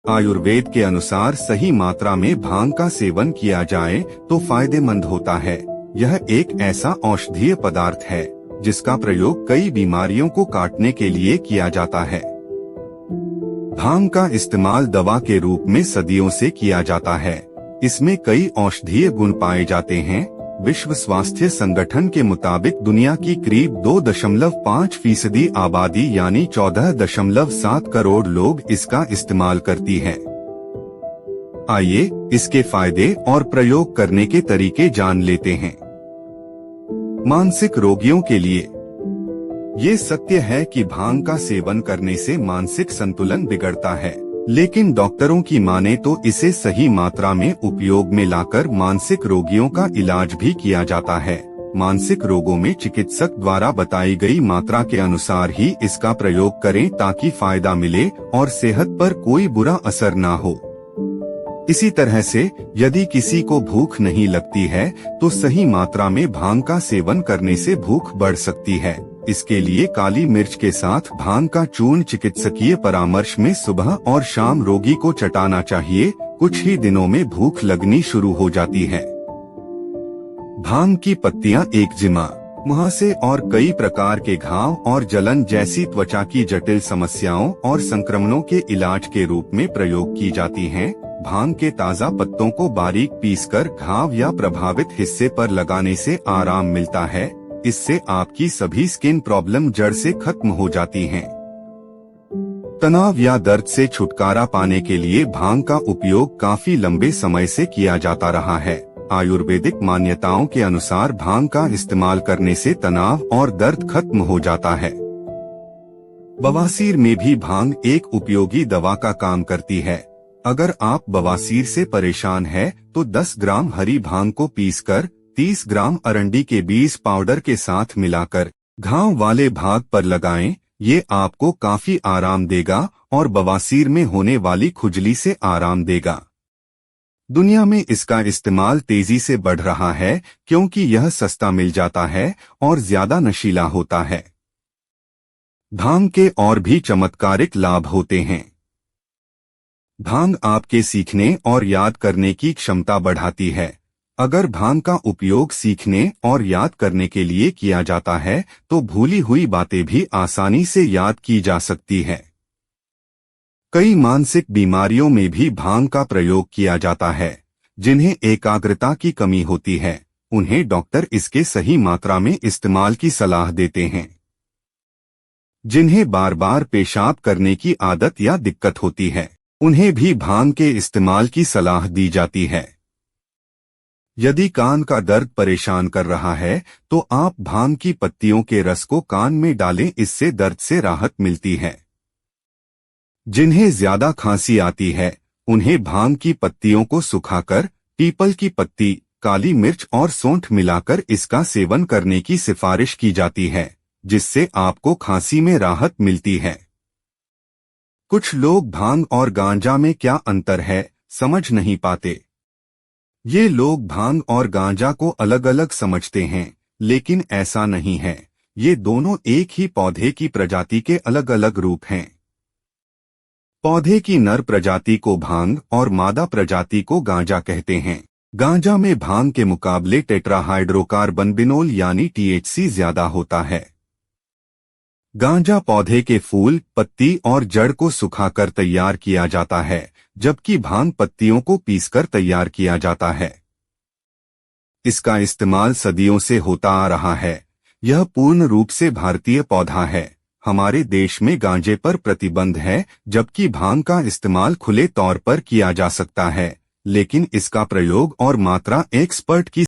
आयुर्वेद के अनुसार सही मात्रा में भांग का सेवन किया जाए तो फायदेमंद होता है। यह एक ऐसा औषधीय पदार्थ है जिसका प्रयोग कई बीमारियों को काटने के लिए किया जाता है। भांग का इस्तेमाल दवा के रूप में सदियों से किया जाता है। इसमें कई औषधीय गुण पाए जाते हैं। विश्व स्वास्थ्य संगठन के मुताबिक दुनिया की करीब 2.5% आबादी यानी 14.7 करोड़ लोग इसका इस्तेमाल करती है। आइए इसके फायदे और प्रयोग करने के तरीके जान लेते हैं। मानसिक रोगियों के लिए ये सत्य है कि भांग का सेवन करने से मानसिक संतुलन बिगड़ता है, लेकिन डॉक्टरों की माने तो इसे सही मात्रा में उपयोग में लाकर मानसिक रोगियों का इलाज भी किया जाता है। मानसिक रोगों में चिकित्सक द्वारा बताई गई मात्रा के अनुसार ही इसका प्रयोग करें ताकि फायदा मिले और सेहत पर कोई बुरा असर ना हो। इसी तरह से यदि किसी को भूख नहीं लगती है तो सही मात्रा में भांग का सेवन करने से भूख बढ़ सकती है। इसके लिए काली मिर्च के साथ भांग का चूर्ण चिकित्सकीय परामर्श में सुबह और शाम रोगी को चटाना चाहिए। कुछ ही दिनों में भूख लगनी शुरू हो जाती है। भांग की पत्तियां एक्जिमा, मुहासे और कई प्रकार के घाव और जलन जैसी त्वचा की जटिल समस्याओं और संक्रमणों के इलाज के रूप में प्रयोग की जाती हैं। भांग के ताज़ा पत्तों को बारीक पीसकर घाव या प्रभावित हिस्से पर लगाने से आराम मिलता है। इससे आपकी सभी स्किन प्रॉब्लम जड़ से खत्म हो जाती हैं। तनाव या दर्द से छुटकारा पाने के लिए भांग का उपयोग काफी लंबे समय से किया जाता रहा है। आयुर्वेदिक मान्यताओं के अनुसार भांग का इस्तेमाल करने से तनाव और दर्द खत्म हो जाता है। बवासीर में भी भांग एक उपयोगी दवा का काम करती है। अगर आप बवासीर से परेशान हैं, तो 10 ग्राम हरी भांग को पीसकर 30 ग्राम अरंडी के बीज पाउडर के साथ मिलाकर घाव वाले भाग पर लगाएं। ये आपको काफी आराम देगा और बवासीर में होने वाली खुजली से आराम देगा। दुनिया में इसका इस्तेमाल तेजी से बढ़ रहा है क्योंकि यह सस्ता मिल जाता है और ज्यादा नशीला होता है। भांग के और भी चमत्कारिक लाभ होते हैं। भांग आपके सीखने और याद करने की क्षमता बढ़ाती है। अगर भांग का उपयोग सीखने और याद करने के लिए किया जाता है तो भूली हुई बातें भी आसानी से याद की जा सकती है। कई मानसिक बीमारियों में भी भांग का प्रयोग किया जाता है। जिन्हें एकाग्रता की कमी होती है, उन्हें डॉक्टर इसके सही मात्रा में इस्तेमाल की सलाह देते हैं। जिन्हें बार बार पेशाब करने की आदत या दिक्कत होती है, उन्हें भी भांग के इस्तेमाल की सलाह दी जाती है। यदि कान का दर्द परेशान कर रहा है तो आप भांग की पत्तियों के रस को कान में डालें, इससे दर्द से राहत मिलती है। जिन्हें ज्यादा खांसी आती है, उन्हें भांग की पत्तियों को सुखाकर पीपल की पत्ती, काली मिर्च और सौंठ मिलाकर इसका सेवन करने की सिफारिश की जाती है, जिससे आपको खांसी में राहत मिलती है। कुछ लोग भांग और गांजा में क्या अंतर है समझ नहीं पाते। ये लोग भांग और गांजा को अलग अलग समझते हैं, लेकिन ऐसा नहीं है। ये दोनों एक ही पौधे की प्रजाति के अलग अलग रूप हैं। पौधे की नर प्रजाति को भांग और मादा प्रजाति को गांजा कहते हैं। गांजा में भांग के मुकाबले टेट्राहाइड्रोकार्बनबिनोल यानी THC ज्यादा होता है। गांजा पौधे के फूल, पत्ती और जड़ को सुखाकर तैयार किया जाता है, जबकि भांग पत्तियों को पीसकर तैयार किया जाता है। इसका इस्तेमाल सदियों से होता आ रहा है। यह पूर्ण रूप से भारतीय पौधा है। हमारे देश में गांजे पर प्रतिबंध है, जबकि भांग का इस्तेमाल खुले तौर पर किया जा सकता है, लेकिन इसका प्रयोग और मात्रा एक्सपर्ट की